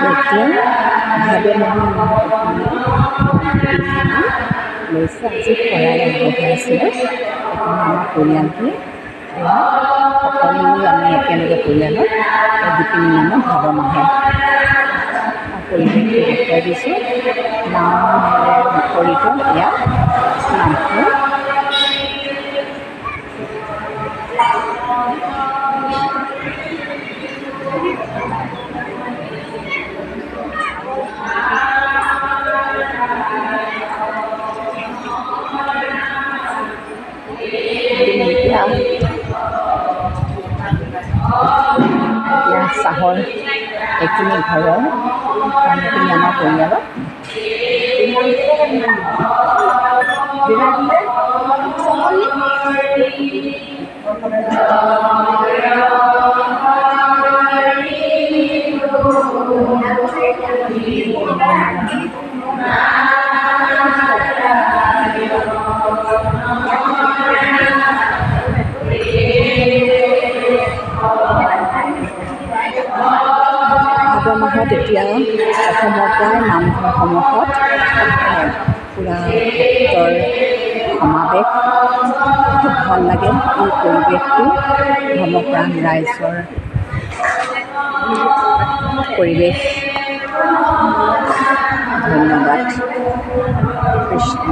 এতিয়া ভাদমহীয়া লৈছে আজি শৰাই আগবঢ়াইছিলে। সেইকাৰণে আমাৰ পৰিয়ালটোৱে সকলোৱে আমি একেলগে পৰিয়ালত এই গোপিনী নামত ভাদ মাহে পৰিৱেশটো দেখুৱাই দিছোঁ। নামেৰে মুখৰিত এয়া নামঘৰ। এতিয়া চাহৰ এইখিনি ঘৰৰ কামখিনি আমাৰ পৰিয়ালত ভাদ মাহত এতিয়া অসমৰ প্ৰায় নামঘৰসমূহত পূৰা ভক্তৰ সমাৱেশ। খুব ভাল লাগে এই পৰিৱেশটো। ধৰ্মপ্ৰাণ ৰাইজৰ পৰিৱেশ। ধন্যবাদ। কৃষ্ণ।